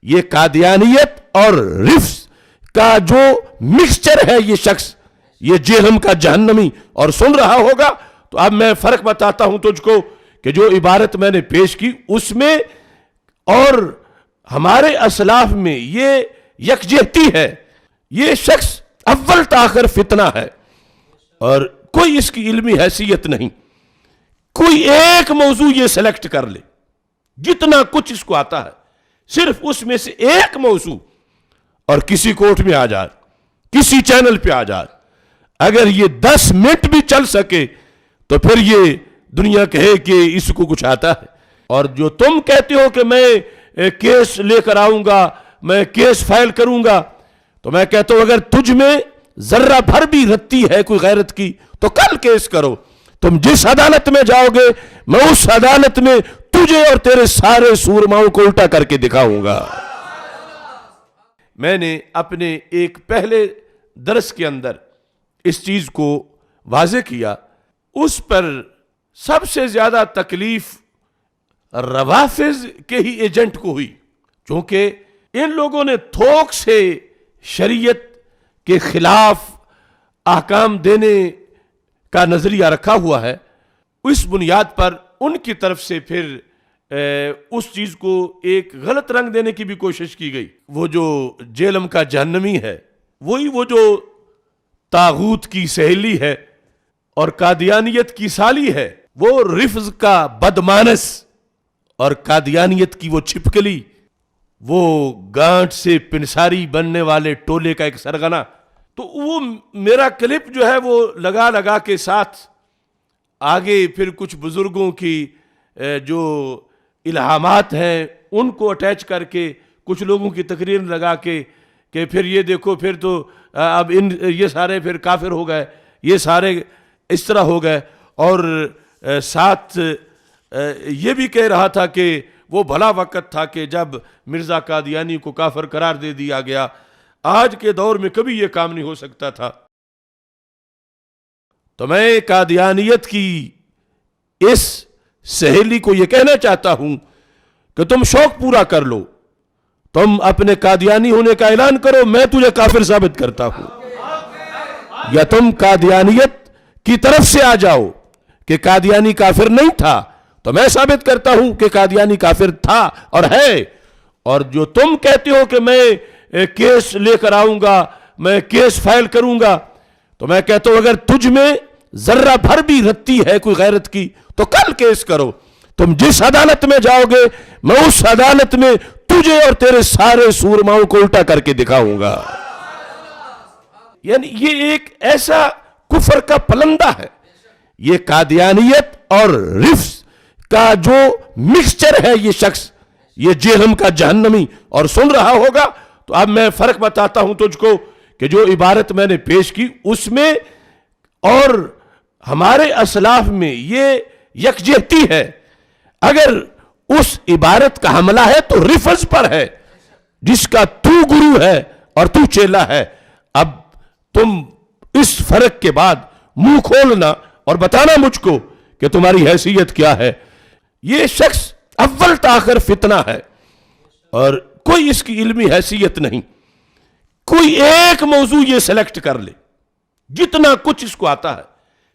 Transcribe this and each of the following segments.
یہ قادیانیت اور رفض کا جو مکسچر ہے یہ شخص، یہ جہنم کا جہنمی، اور سن رہا ہوگا تو اب میں فرق بتاتا ہوں تجھ کو کہ جو عبارت میں نے پیش کی اس میں اور ہمارے اسلاف میں یہ یکجہتی ہے۔ یہ شخص اول تاخر فتنہ ہے اور کوئی اس کی علمی حیثیت نہیں، کوئی ایک موضوع یہ سلیکٹ کر لے، جتنا کچھ اس کو آتا ہے صرف اس میں سے ایک موضوع، اور کسی کوٹ میں آ جائے، کسی چینل پہ آ جائے، اگر یہ 10 منٹ بھی چل سکے تو پھر یہ دنیا کہے کہ اس کو کچھ آتا ہے۔ اور جو تم کہتے ہو کہ میں کیس لے کر آؤں گا، میں کیس فائل کروں گا، تو میں کہتا ہوں اگر تجھ میں ذرہ بھر بھی رتی ہے کوئی غیرت کی تو کل کیس کرو۔ تم جس عدالت میں جاؤ گے میں اس عدالت میں تجھے اور تیرے سارے سورماؤں کو الٹا کر کے دکھاؤں گا۔ میں نے اپنے ایک پہلے درس کے اندر اس چیز کو واضح کیا، اس پر سب سے زیادہ تکلیف روافض کے ہی ایجنٹ کو ہوئی، چونکہ ان لوگوں نے تھوک سے شریعت کے خلاف احکام دینے کا نظریہ رکھا ہوا ہے۔ اس بنیاد پر ان کی طرف سے پھر اس چیز کو ایک غلط رنگ دینے کی بھی کوشش کی گئی۔ وہ جو جہنم کا جہنمی ہے وہی وہ جو طاغوت کی سہیلی ہے اور قادیانیت کی سالی ہے، وہ رفض کا بدمانس اور قادیانیت کی وہ چھپکلی، وہ گانٹ سے پنساری بننے والے ٹولے کا ایک سرغنہ۔ تو وہ میرا کلپ جو ہے وہ لگا کے ساتھ آگے پھر کچھ بزرگوں کی جو الہامات ہیں ان کو اٹیچ کر کے کچھ لوگوں کی تقریر لگا کے کہ پھر یہ دیکھو پھر تو اب یہ سارے پھر کافر ہو گئے، یہ سارے اس طرح ہو گئے، اور ساتھ یہ بھی کہہ رہا تھا کہ وہ بھلا وقت تھا کہ جب مرزا قادیانی کو کافر قرار دے دیا گیا، آج کے دور میں کبھی یہ کام نہیں ہو سکتا تھا۔ تو میں قادیانیت کی اس سہیلی کو یہ کہنا چاہتا ہوں کہ تم شوق پورا کر لو، تم اپنے قادیانی ہونے کا اعلان کرو، میں تجھے کافر ثابت کرتا ہوں، یا تم قادیانیت کی طرف سے آ جاؤ کہ قادیانی کافر نہیں تھا تو میں ثابت کرتا ہوں کہ قادیانی کافر تھا اور ہے۔ اور جو تم کہتے ہو کہ میں کیس لے کر آؤں گا، میں کیس فائل کروں گا، تو میں کہتا ہوں اگر تجھ میں ذرہ بھر بھی رتی ہے کوئی غیرت کی تو کل کیس کرو۔ تم جس عدالت میں جاؤ گے میں اس عدالت میں تجھے اور تیرے سارے سورماؤں کو الٹا کر کے دکھاؤں گا۔ یعنی یہ ایک ایسا کفر کا پلندہ ہے، یہ قادیانیت اور رفض کا جو مکسچر ہے یہ شخص، یہ جہنم کا جہنمی، اور سن رہا ہوگا تو اب میں فرق بتاتا ہوں تجھ کو کہ جو عبارت میں نے پیش کی اس میں اور ہمارے اسلاف میں یہ یکجہتی ہے۔ اگر اس عبارت کا حملہ ہے تو رفض پر ہے جس کا تو گرو ہے اور تو چیلا ہے۔ اب تم اس فرق کے بعد منہ کھولنا اور بتانا مجھ کو کہ تمہاری حیثیت کیا ہے۔ یہ شخص اول تاخر فتنہ ہے اور کوئی اس کی علمی حیثیت نہیں، کوئی ایک موضوع یہ سلیکٹ کر لے، جتنا کچھ اس کو آتا ہے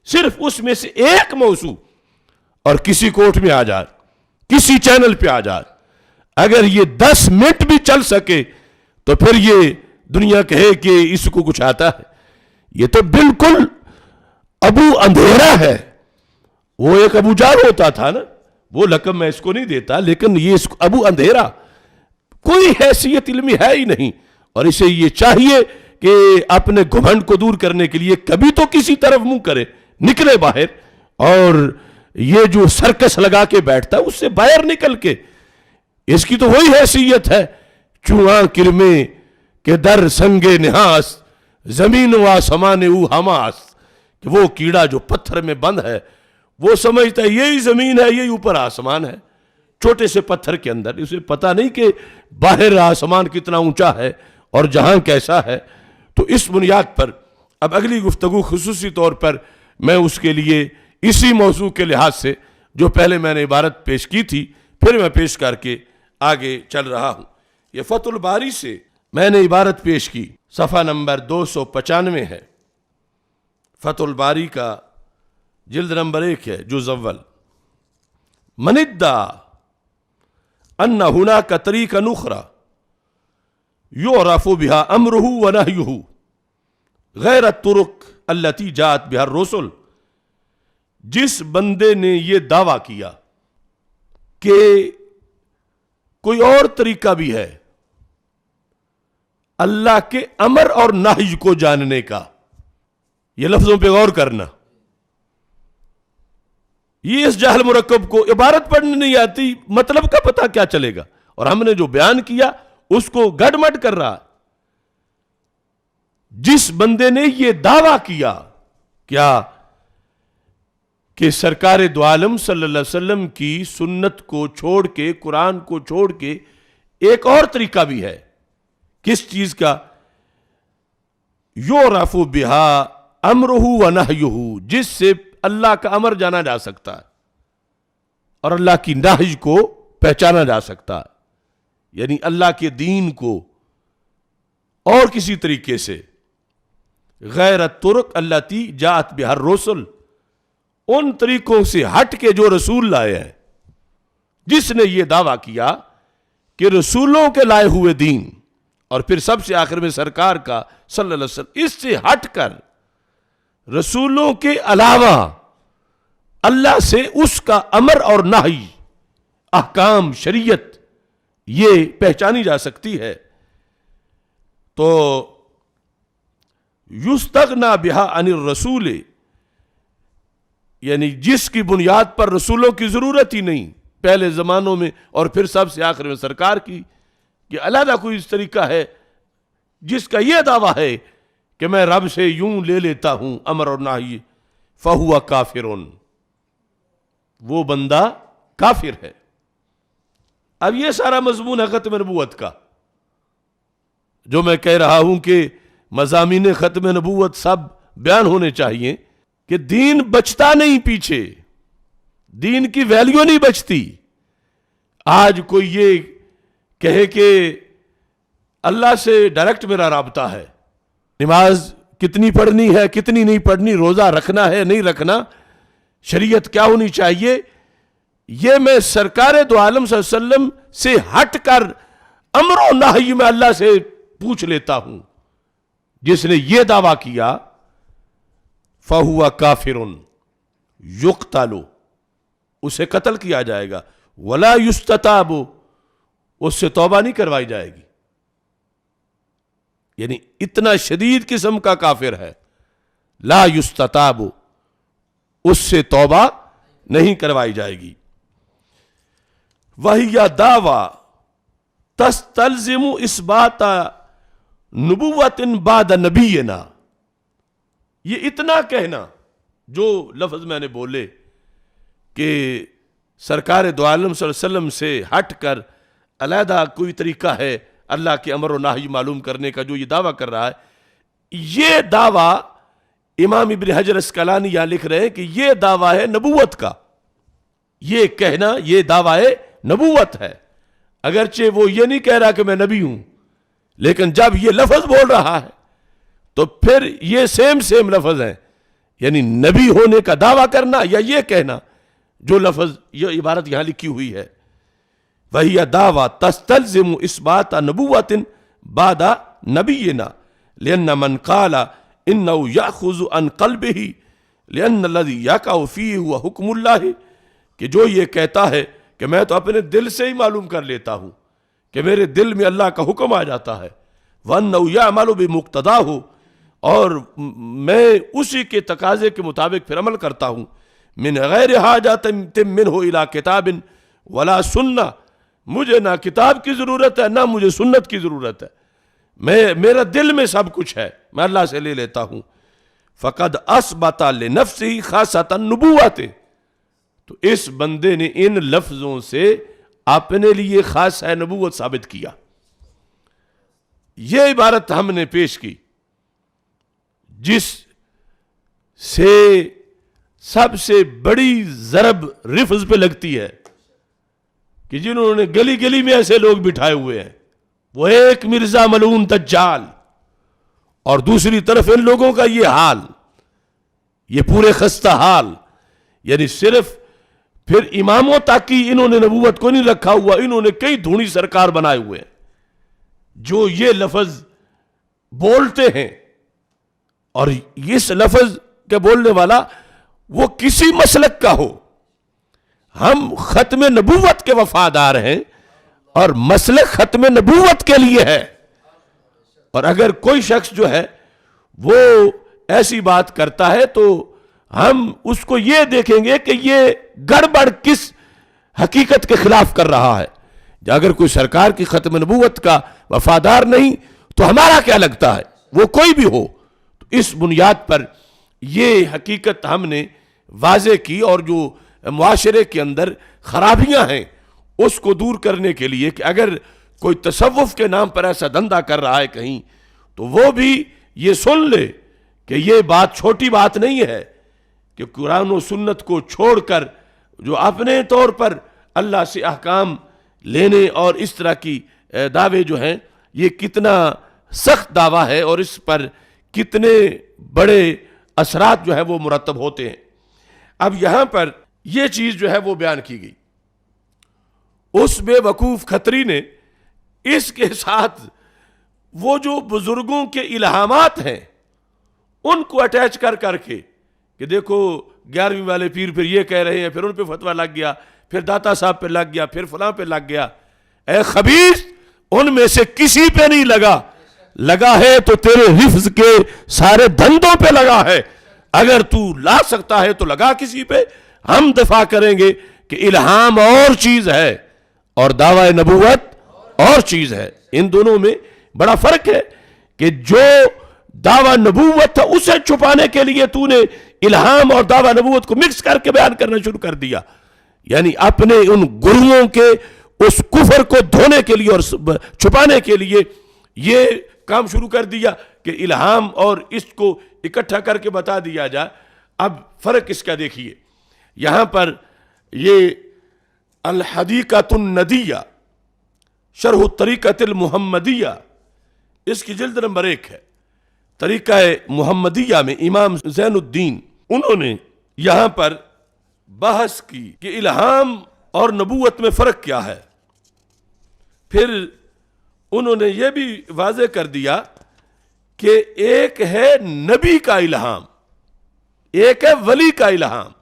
صرف اس میں سے ایک موضوع، اور کسی کوٹ میں آ جائے، کسی چینل پہ آ جائے، اگر یہ 10 منٹ بھی چل سکے تو پھر یہ دنیا کہے کہ اس کو کچھ آتا ہے۔ یہ تو بالکل ابو اندھیرا ہے۔ وہ ایک ابو جار ہوتا تھا نا، وہ لقب میں اس کو نہیں دیتا، لیکن یہ ابو اندھیرا کوئی حیثیت علمی ہے ہی نہیں، اور اسے یہ چاہیے کہ اپنے گھمنڈ کو دور کرنے کے لیے کبھی تو کسی طرف منہ کرے، نکلے باہر، اور یہ جو سرکس لگا کے بیٹھتا ہے اس سے باہر نکل کے، اس کی تو وہی حیثیت ہے چوہاں کرمے کہ در سنگے نحاس زمین و آسمان او حماس، کہ وہ کیڑا جو پتھر میں بند ہے وہ سمجھتا ہے یہی زمین ہے، یہی اوپر آسمان ہے، چھوٹے سے پتھر کے اندر، اسے پتہ نہیں کہ باہر آسمان کتنا اونچا ہے اور جہاں کیسا ہے۔ تو اس بنیاد پر اب اگلی گفتگو خصوصی طور پر میں اس کے لیے اسی موضوع کے لحاظ سے جو پہلے میں نے عبارت پیش کی تھی پھر میں پیش کر کے آگے چل رہا ہوں۔ یہ فتح الباری سے میں نے عبارت پیش کی، صفحہ نمبر 295 ہے، فتح الباری کا جلد نمبر 1 ہے، جز اول۔ من ادعا ان هناك طریقا اخرى يعرف بها امره ونهيه غیر الطرق التي جاءت بها الرسل، جس بندے نے یہ دعویٰ کیا کہ کوئی اور طریقہ بھی ہے اللہ کے امر اور نہی کو جاننے کا، یہ لفظوں پہ غور کرنا، یہ اس جہل مرکب کو عبارت پڑھنے نہیں آتی، مطلب کا پتہ کیا چلے گا، اور ہم نے جو بیان کیا اس کو گڈ مڈ کر رہا۔ جس بندے نے یہ دعویٰ کیا کیا کہ سرکار دو عالم صلی اللہ علیہ وسلم کی سنت کو چھوڑ کے، قرآن کو چھوڑ کے ایک اور طریقہ بھی ہے، کس چیز کا؟ یعرف بہا امرہ ونہیہ، جس سے اللہ کا امر جانا جا سکتا ہے اور اللہ کی نہی کو پہچانا جا سکتا ہے، یعنی اللہ کے دین کو اور کسی طریقے سے، غیر الطرق التی جاءت بها الرسل، ان طریقوں سے ہٹ کے جو رسول لائے ہیں۔ جس نے یہ دعویٰ کیا کہ رسولوں کے لائے ہوئے دین، اور پھر سب سے آخر میں سرکار کا صلی اللہ علیہ وسلم، اس سے ہٹ کر رسولوں کے علاوہ اللہ سے اس کا امر اور نہی، احکام، شریعت یہ پہچانی جا سکتی ہے، تو یستغنا بہا عن الرسول، یعنی جس کی بنیاد پر رسولوں کی ضرورت ہی نہیں پہلے زمانوں میں اور پھر سب سے آخر میں سرکار کی، کہ علیحدہ کوئی اس طریقہ ہے جس کا یہ دعویٰ ہے کہ میں رب سے یوں لے لیتا ہوں امر اور نہی، فہو کافر، وہ بندہ کافر ہے۔ اب یہ سارا مضمون ہے ختم نبوت کا، جو میں کہہ رہا ہوں کہ مضامین ختم نبوت سب بیان ہونے چاہیے، کہ دین بچتا نہیں، پیچھے دین کی ویلیو نہیں بچتی۔ آج کوئی یہ کہے کہ اللہ سے ڈائریکٹ میرا رابطہ ہے، نماز کتنی پڑھنی ہے، کتنی نہیں پڑھنی، روزہ رکھنا ہے نہیں رکھنا، شریعت کیا ہونی چاہیے، یہ میں سرکار دو عالم صلی اللہ علیہ وسلم سے ہٹ کر امر و نہی میں اللہ سے پوچھ لیتا ہوں، جس نے یہ دعویٰ کیا فَهُوَ كَافِرٌ يُقْتَلُ، اسے قتل کیا جائے گا، وَلَا يُسْتَتَابُ، اس سے توبہ نہیں کروائی جائے گی، یعنی اتنا شدید قسم کا کافر ہے، لا یستتاب، اس سے توبہ نہیں کروائی جائے گی۔ وَهِيَ دَعْوَى تَسْتَلْزِمُ إِثْبَاتَ نُبُوَّةٍ بَعْدَ نَبِيِّنَا، یہ اتنا کہنا جو لفظ میں نے بولے کہ سرکار دو عالم صلی اللہ علیہ وسلم سے ہٹ کر علیحدہ کوئی طریقہ ہے اللہ کے امر و نہی معلوم کرنے کا، جو یہ دعویٰ کر رہا ہے، یہ دعویٰ امام ابن حجر اسقلانی یہاں لکھ رہے ہیں کہ یہ دعویٰ ہے نبوت کا، یہ کہنا یہ دعویٰ نبوت ہے، اگرچہ وہ یہ نہیں کہہ رہا کہ میں نبی ہوں، لیکن جب یہ لفظ بول رہا ہے تو پھر یہ سیم لفظ ہیں، یعنی نبی ہونے کا دعویٰ کرنا یا یہ کہنا جو لفظ یہ عبارت یہاں لکھی ہوئی ہے، وَهِيَ دَعْوَى تَسْتَلْزِمُ إِثْبَاتَ نُبُوَّةٍ بَعْدَ نَبِيِّنَا لِأَنَّ مَنْ قَالَ إِنَّهُ يَأْخُذُ عَنْ قَلْبِهِ لِأَنَّ الَّذِي يَقَعُ فِيهِ هُوَ حُكْمُ اللَّهِ، کہ جو یہ کہتا ہے کہ میں تو اپنے دل سے ہی معلوم کر لیتا ہوں کہ میرے دل میں اللہ کا حکم آ جاتا ہے، وَأَنَّهُ يَعْمَلُ بِمُقْتَضَاهُ، اور میں اسی کے تقاضے کے مطابق پھر عمل کرتا ہوں، مِنْ غَيْرِ حَاجَةٍ مِنْهُ إِلَىٰ كِتَابٍ وَلَا سُنَّةٍ، مجھے نہ کتاب کی ضرورت ہے نہ مجھے سنت کی ضرورت ہے، میرا دل میں سب کچھ ہے، میں اللہ سے لے لیتا ہوں۔ فَقَدْ أَثْبَتَ لِنَفْسِهِ خَاصَّةً النُّبُوَّةِ، تو اس بندے نے ان لفظوں سے اپنے لیے خاص ہے نبوت ثابت کیا۔ یہ عبارت ہم نے پیش کی جس سے سب سے بڑی ضرب رفض پہ لگتی ہے کہ جنہوں نے گلی گلی میں ایسے لوگ بٹھائے ہوئے ہیں وہ ایک مرزا ملعون دجال، اور دوسری طرف ان لوگوں کا یہ حال، یہ پورے خستہ حال. یعنی صرف پھر اماموں تک کی انہوں نے نبوت کو نہیں رکھا ہوا، انہوں نے کئی دھونی سرکار بنائے ہوئے ہیں جو یہ لفظ بولتے ہیں، اور اس لفظ کے بولنے والا وہ کسی مسلک کا ہو. ہم ختم نبوت کے وفادار ہیں اور مسلک ختم نبوت کے لیے ہے. اور اگر کوئی شخص جو ہے وہ ایسی بات کرتا ہے تو ہم اس کو یہ دیکھیں گے کہ یہ گڑبڑ کس حقیقت کے خلاف کر رہا ہے. اگر کوئی سرکار کی ختم نبوت کا وفادار نہیں تو ہمارا کیا لگتا ہے، وہ کوئی بھی ہو. تو اس بنیاد پر یہ حقیقت ہم نے واضح کی، اور جو معاشرے کے اندر خرابیاں ہیں اس کو دور کرنے کے لیے کہ اگر کوئی تصوف کے نام پر ایسا دھندا کر رہا ہے کہیں، تو وہ بھی یہ سن لے کہ یہ بات چھوٹی بات نہیں ہے کہ قرآن و سنت کو چھوڑ کر جو اپنے طور پر اللہ سے احکام لینے اور اس طرح کی دعوے جو ہیں، یہ کتنا سخت دعویٰ ہے اور اس پر کتنے بڑے اثرات جو ہے وہ مرتب ہوتے ہیں. اب یہاں پر یہ چیز جو ہے وہ بیان کی گئی. اس بے وقوف کھتری نے اس کے ساتھ وہ جو بزرگوں کے الہامات ہیں ان کو اٹیچ کر کے کہ دیکھو 11ویں والے پیر پھر یہ کہہ رہے ہیں، پھر ان پہ فتویٰ لگ گیا، پھر داتا صاحب پہ لگ گیا، پھر فلاں پہ لگ گیا. اے خبیث، ان میں سے کسی پہ نہیں لگا ہے تو تیرے حفظ کے سارے دھندوں پہ لگا ہے. اگر تو لا سکتا ہے تو لگا کسی پہ. ہم دفاع کریں گے کہ الہام اور چیز ہے اور دعوی نبوت اور چیز ہے. ان دونوں میں بڑا فرق ہے کہ جو دعوی نبوت تھا اسے چھپانے کے لیے تو نے الہام اور دعوی نبوت کو مکس کر کے بیان کرنا شروع کر دیا. یعنی اپنے ان گروہوں کے اس کفر کو دھونے کے لیے اور چھپانے کے لیے یہ کام شروع کر دیا کہ الہام اور اس کو اکٹھا کر کے بتا دیا جائے. اب فرق اس کا دیکھیے، یہاں پر یہ الحدیقۃ الندیہ شرح الطریقۃ المحمدیہ، اس کی جلد نمبر 1 ہے. طریقہ محمدیہ میں امام زین الدین انہوں نے یہاں پر بحث کی کہ الہام اور نبوت میں فرق کیا ہے. پھر انہوں نے یہ بھی واضح کر دیا کہ ایک ہے نبی کا الہام، ایک ہے ولی کا الہام.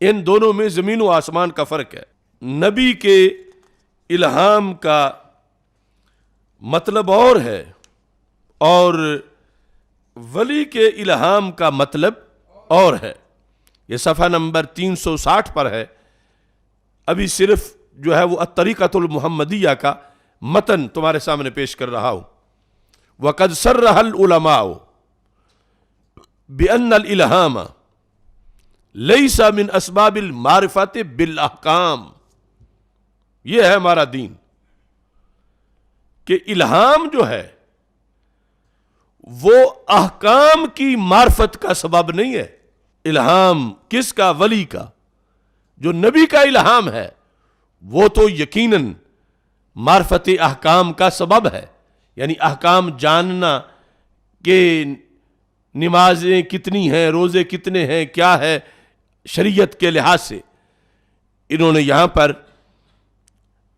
ان دونوں میں زمین و آسمان کا فرق ہے. نبی کے الہام کا مطلب اور ہے اور ولی کے الہام کا مطلب اور ہے. یہ صفحہ نمبر 360 پر ہے. ابھی صرف جو ہے وہ الطریقۃ المحمدیہ کا متن تمہارے سامنے پیش کر رہا ہوں. وَقَدْ صَرَّحَ الْعُلَمَاءُ بِأَنَّ الْإِلْهَامَ لَيْسَ مِنْ أَسْبَابِ الْمَعْرِفَةِ بِالْأَحْكَامِ. یہ ہے ہمارا دین کہ الہام جو ہے وہ احکام کی معرفت کا سبب نہیں ہے. الہام کس کا؟ ولی کا. جو نبی کا الہام ہے وہ تو یقیناً معرفت احکام کا سبب ہے. یعنی احکام جاننا کہ نمازیں کتنی ہیں، روزے کتنے ہیں، کیا ہے شریعت کے لحاظ سے. انہوں نے یہاں پر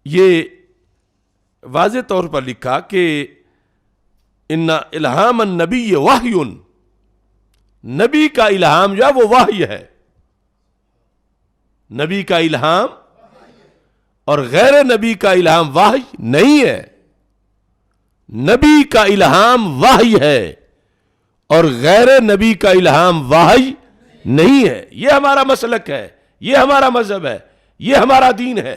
یہ واضح طور پر لکھا کہ ان الہام النبی وحی، نبی کا الہام جو ہے وہ وحی ہے. نبی کا الہام اور غیر نبی کا الہام وحی نہیں ہے. نبی کا الہام وحی ہے اور غیر نبی کا الہام وحی نہیں ہے. یہ ہمارا مسلک ہے، یہ ہمارا مذہب ہے، یہ ہمارا دین ہے.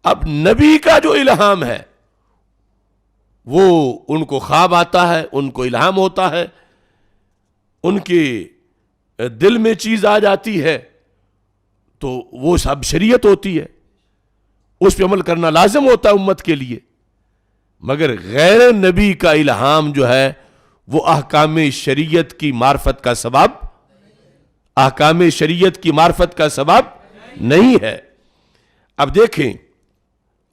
اب نبی کا جو الہام ہے وہ ان کو خواب آتا ہے، ان کو الہام ہوتا ہے، ان کے دل میں چیز آ جاتی ہے تو وہ سب شریعت ہوتی ہے، اس پہ عمل کرنا لازم ہوتا ہے امت کے لیے. مگر غیر نبی کا الہام جو ہے وہ احکام شریعت کی معرفت کا سبب، احکام شریعت کی معرفت کا سبب نہیں ہے. اب دیکھیں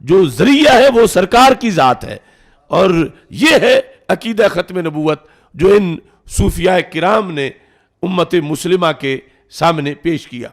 جو ذریعہ ہے وہ سرکار کی ذات ہے، اور یہ ہے عقیدہ ختم نبوت جو ان صوفیاء کرام نے امت مسلمہ کے سامنے پیش کیا۔